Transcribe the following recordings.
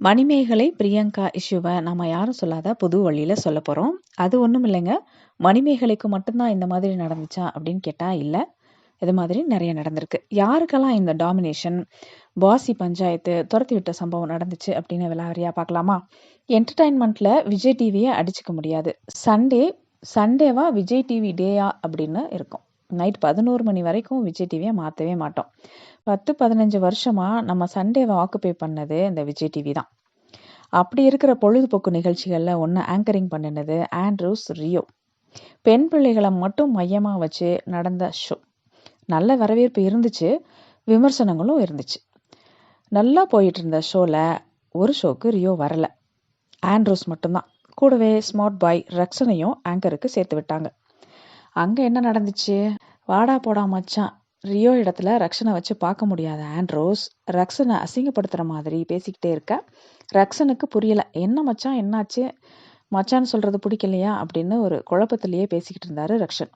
மணிமேகலை, பிரியங்கா இஷ்யூவ நம்ம யாரும் சொல்லாத புது வழியில சொல்லப் போறோம். அது ஒண்ணும் இல்லைங்க. மணிமேகலைக்கு மட்டும் தான் இந்த மாதிரி நடந்துச்சா அப்படின்னு கேட்டா இல்ல. இது மாதிரி நெறைய நடந்திருக்கு. யாருக்கெல்லாம் இந்த டாமினேஷன், பாசி பஞ்சாயத்து, துரத்தி விட்ட சம்பவம் நடந்துச்சு அப்படின்னு விலாவரியா பார்க்கலாமா? என்டர்டெயின்மெண்ட்ல விஜய் டிவிய அடிச்சுக்க முடியாது. சண்டேவா விஜய் டிவி டேயா அப்படின்னு இருக்கும். நைட் 11 மணி வரைக்கும் விஜய் டிவிய மாத்தவே மாட்டோம். 10, 15 வருஷமா நம்ம சண்டேவ ஆக்குபை பண்ணது இந்த விஜய் டிவி தான். அப்படி இருக்கிற பொழுதுபோக்கு நிகழ்ச்சிகள்ல ஒண்ணு ஆங்கரிங் பண்ணுனது ஆண்ட்ரூஸ் ரியோ. பெண் பிள்ளைகள மட்டும் மையமா வச்சு நடந்த ஷோ. நல்ல வரவேற்பு இருந்துச்சு, விமர்சனங்களும் இருந்துச்சு. நல்லா போயிட்டு இருந்த ஷோல ஒரு ஷோக்கு ரியோ வரல. ஆண்ட்ரூஸ் மட்டும்தான். கூடவே ஸ்மார்ட் பாய் ரக்ஷனையும் ஆங்கருக்கு சேர்த்து விட்டாங்க. அங்க என்ன நடந்துச்சு? வாடா போடா மச்சான், ரியோ இடத்துல ரக்ஷனை வச்சு பார்க்க முடியாத ஆண்ட்ரோஸ் ரக்ஷனை அசிங்கப்படுத்துற மாதிரி பேசிக்கிட்டே இருக்க ரக்ஷனுக்கு புரியல. என்ன மச்சான், என்னாச்சு? மச்சான்னு சொல்றது பிடிக்கலையா அப்படின்னு ஒரு குழப்பத்திலேயே பேசிக்கிட்டு இருந்தாரு ரக்ஷன்.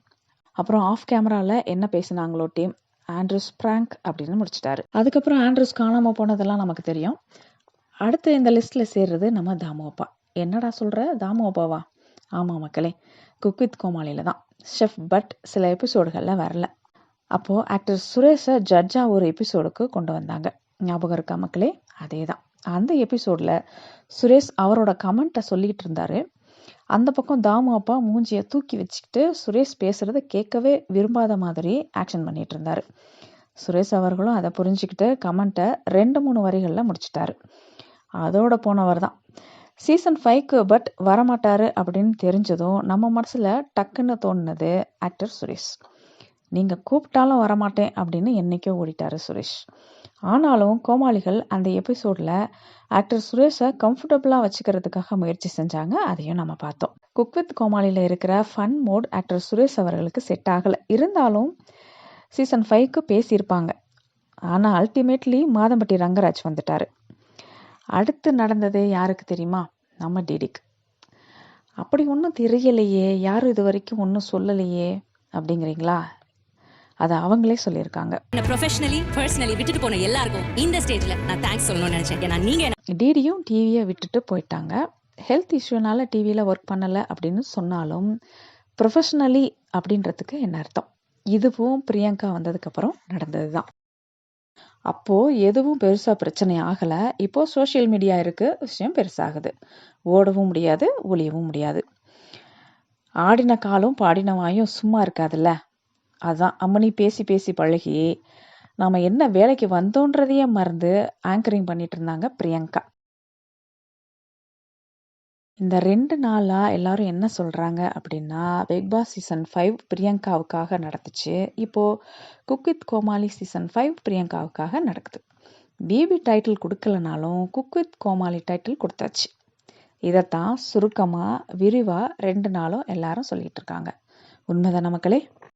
அப்புறம் ஆஃப் கேமரால என்ன பேசினாங்களோ டீம், ஆண்ட்ரூஸ் பிராங்க் அப்படின்னு முடிச்சிட்டாரு. அதுக்கப்புறம் ஆண்ட்ரூஸ் காணாம போனதெல்லாம் நமக்கு தெரியும். அடுத்து இந்த லிஸ்ட்ல சேர்றது நம்ம தாமு அப்பா. என்னடா சொல்ற, தாமு அப்பாவா? ஆமா மக்களே, குக் வித் கோமாளியில தான் ஷெஃப், பட் சில எபிசோடுகள்ல வரல. அப்போ ஆக்டர் சுரேஷை ஜட்ஜா ஒரு எபிசோடுக்கு கொண்டு வந்தாங்க. ஞாபகம் இருக்கா மக்களே? அதே தான். அந்த எபிசோட்ல சுரேஷ் அவரோட கமெண்ட்டை சொல்லிட்டு இருந்தாரு. அந்த பக்கம் தாமு அப்பா மூஞ்சியை தூக்கி வச்சுக்கிட்டு சுரேஷ் பேசுறத கேட்கவே விரும்பாத மாதிரி ஆக்ஷன் பண்ணிட்டு இருந்தாரு. சுரேஷ் அவர்களும் அதை புரிஞ்சுக்கிட்டு கமெண்ட்டை 2-3 வரிகளில் முடிச்சிட்டாரு. அதோட போனவர் தான். சீசன் 5க்கு பட் வரமாட்டாரு அப்படின்னு தெரிஞ்சதும் நம்ம மனசுல டக்குன்னு தோணுனது ஆக்டர் சுரேஷ். நீங்க கூப்பிட்டாலும் வரமாட்டேன் அப்படின்னு என்னைக்கோ ஓடிட்டாரு சுரேஷ். ஆனாலும் கோமாளிகள் அந்த எபிசோட்ல ஆக்டர் சுரேஷை கம்ஃபர்டபுளா வச்சுக்கிறதுக்காக முயற்சி செஞ்சாங்க. அதையும் நம்ம பார்த்தோம். குக் வித் கோமாளியில இருக்கிற ஃபன் மோட் ஆக்டர் சுரேஷ் அவர்களுக்கு செட் ஆகல. இருந்தாலும் சீசன் 5க்கு பேசியிருப்பாங்க. ஆனா அல்டிமேட்லி மாதம்பட்டி ரங்கராஜ் வந்துட்டாரு. அடுத்து நடந்தது யாருக்கு தெரியுமா? நம்ம டிடிக்கு. அப்படி ஒன்றும் தெரியலையே, யாரும் இது வரைக்கும் ஒன்றும் சொல்லலையே அப்படிங்கிறீங்களா? அதை அவங்களே சொல்லியிருக்காங்க. விட்டுட்டு போன எல்லாருக்கும் இந்த ஸ்டேஜ்ல நான் தேங்க்ஸ் சொல்லணும்னு நினைச்சேன். ஏன்னா நீங்க டிடியும் டிவியை விட்டுட்டு போயிட்டாங்க. ஹெல்த் இஷ்யூனால டிவியில் ஒர்க் பண்ணலை அப்படின்னு சொன்னாலும் ப்ரொஃபஷ்னலி அப்படின்றதுக்கு என்ன அர்த்தம்? இதுவும் பிரியங்கா வந்ததுக்கப்புறம் நடந்தது தான். அப்போ எதுவும் பெருசா பிரச்சனை ஆகல. இப்போ சோஷியல் மீடியா இருக்கு, விஷயம் பெருசாகுது. ஓடவும் முடியாது, ஒளியவும் முடியாது. ஆடின காலும் பாடின வாயும் சும்மா இருக்காதுல்ல. அதான் அம்மனி பேசி பேசி பழகி நாம என்ன வேலைக்கு வந்தோன்றதையே மறந்து ஆங்கரிங் பண்ணிட்டு இருந்தாங்க பிரியங்கா. இந்த 2 நாளா எல்லாரும் என்ன சொல்றாங்க அப்படின்னா, பிக் பாஸ் சீசன் 5 பிரியங்காவுக்காக நடந்துச்சு. இப்போ குக் வித் கோமாளி சீசன் 5 பிரியங்காவுக்காக நடக்குது. பிபி டைட்டில் கொடுக்கலனாலும் குக் வித் கோமாளி டைட்டில் கொடுத்தாச்சு. இதைத்தான் சுருக்கமா விரிவா 2 நாளும் எல்லாரும் சொல்லிட்டு இருக்காங்க. உண்மைதான மக்களே?